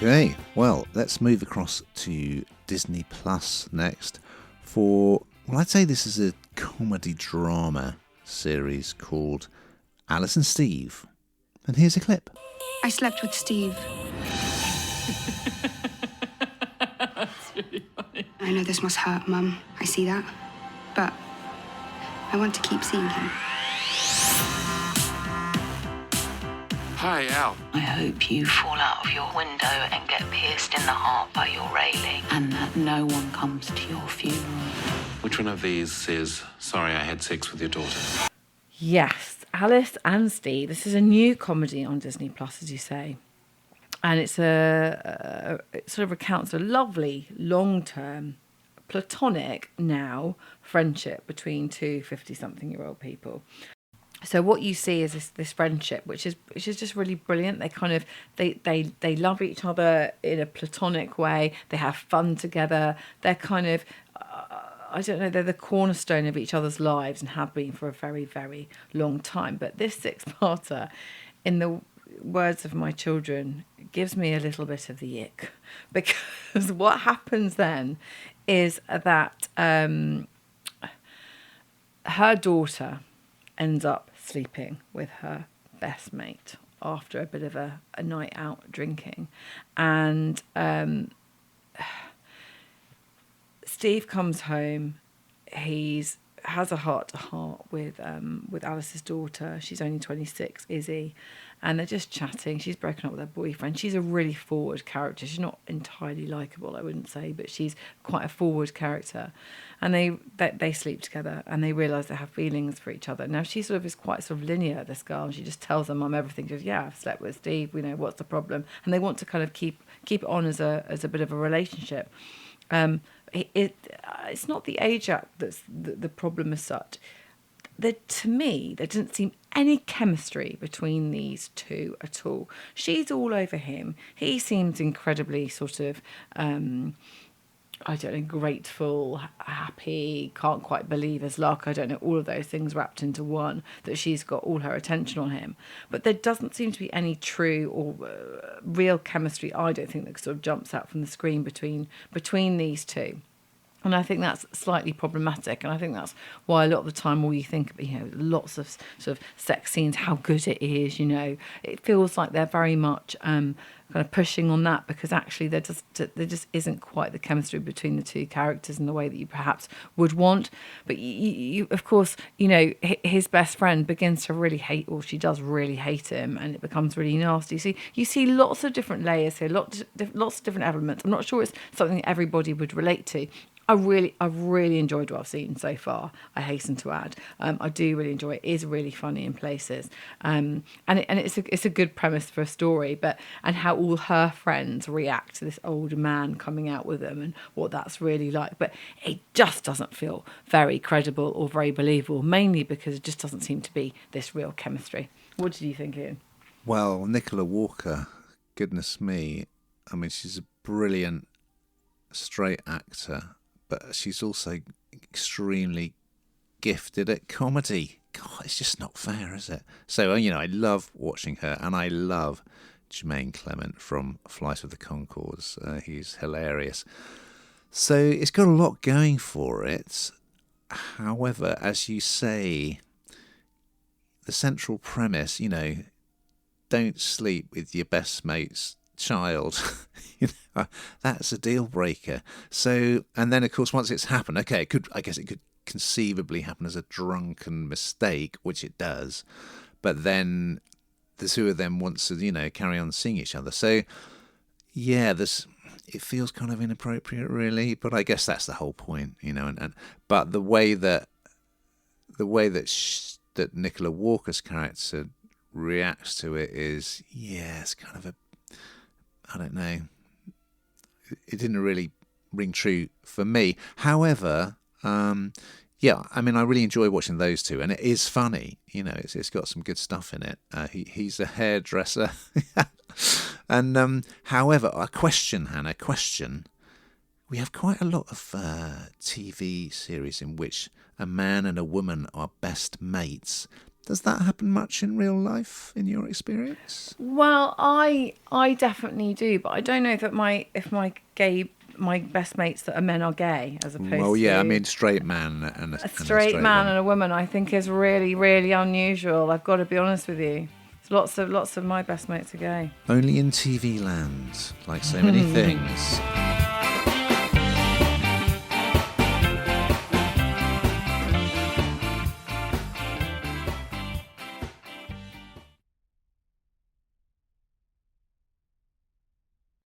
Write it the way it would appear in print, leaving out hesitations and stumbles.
Okay, well, let's move across to Disney Plus next for, well, I'd say this is a comedy drama series called Alice and Steve. And here's a clip. I slept with Steve. That's really funny. I know this must hurt, Mum. I see that. But I want to keep seeing him. Hi, Al. I hope you fall out of your window and get pierced in the heart by your railing, and that no one comes to your funeral. Which one of these is sorry I had sex with your daughter? Yes, Alice and Steve. This is a new comedy on Disney Plus, as you say. And it sort of recounts a lovely, long-term, platonic now friendship between two 50-something-year-old people. So what you see is this friendship, which is just really brilliant. They kind of they love each other in a platonic way. They have fun together. They're kind of I don't know. They're the cornerstone of each other's lives and have been for a very, very long time. But this six-parter, in the words of my children, gives me a little bit of the ick, because what happens then is that her daughter ends up sleeping with her best mate after a bit of a night out drinking, and Steve comes home. He's has a heart-to-heart with Alice's daughter. She's only 26, Izzy, and they're just chatting. She's broken up with her boyfriend. She's a really forward character. She's not entirely likeable, I wouldn't say, but she's quite a forward character. And they sleep together, and they realise they have feelings for each other. Now, she sort of is quite sort of linear, this girl, and she just tells her mum everything. She goes, yeah, I've slept with Steve, what's the problem? And they want to kind of keep it on as a bit of a relationship. It's not the age gap that's the problem as such. To me, there didn't seem any chemistry between these two at all. She's all over him. He seems incredibly sort of, I don't know, grateful, happy, can't quite believe his luck. I don't know, all of those things wrapped into one, that she's got all her attention on him. But there doesn't seem to be any true or real chemistry, I don't think, that sort of jumps out from the screen between these two. And I think that's slightly problematic. And I think that's why a lot of the time all you think, lots of sort of sex scenes, how good it is, it feels like they're very much kind of pushing on that, because actually there just isn't quite the chemistry between the two characters in the way that you perhaps would want. But you of course, his best friend begins to really hate, or she does really hate him, and it becomes really nasty. So you see lots of different layers here, lots of different elements. I'm not sure it's something everybody would relate to. I've really enjoyed what I've seen so far, I hasten to add. I do really enjoy it. It is really funny in places. And it's a good premise for a story, and how all her friends react to this older man coming out with them and what that's really like. But it just doesn't feel very credible or very believable, mainly because it just doesn't seem to be this real chemistry. What did you think, Ian? Well, Nicola Walker, goodness me. I mean, she's a brilliant straight actor, but she's also extremely gifted at comedy. God, it's just not fair, is it? So, I love watching her, and I love Jermaine Clement from Flight of the Conchords. He's hilarious. So it's got a lot going for it. However, as you say, the central premise, don't sleep with your best mate's child. That's a deal breaker. So, and then of course once it's happened, okay, I guess it could conceivably happen as a drunken mistake, which it does, but then the two of them want to carry on seeing each other. So yeah, it feels kind of inappropriate, really, but I guess that's the whole point, and but the way that that Nicola Walker's character reacts to it is, it's kind of I don't know. It didn't really ring true for me. However, I really enjoy watching those two, and it is funny. It's got some good stuff in it. He's a hairdresser, and however, a question. We have quite a lot of TV series in which a man and a woman are best mates, Does that happen much in real life, in your experience? Well, I definitely do, but I don't know that my best mates that are men are gay, as opposed Well, yeah, to I mean, straight man and a straight man woman. and a woman. I think is really, really unusual. I've got to be honest with you. Lots of my best mates are gay. Only in TV land, like so many things.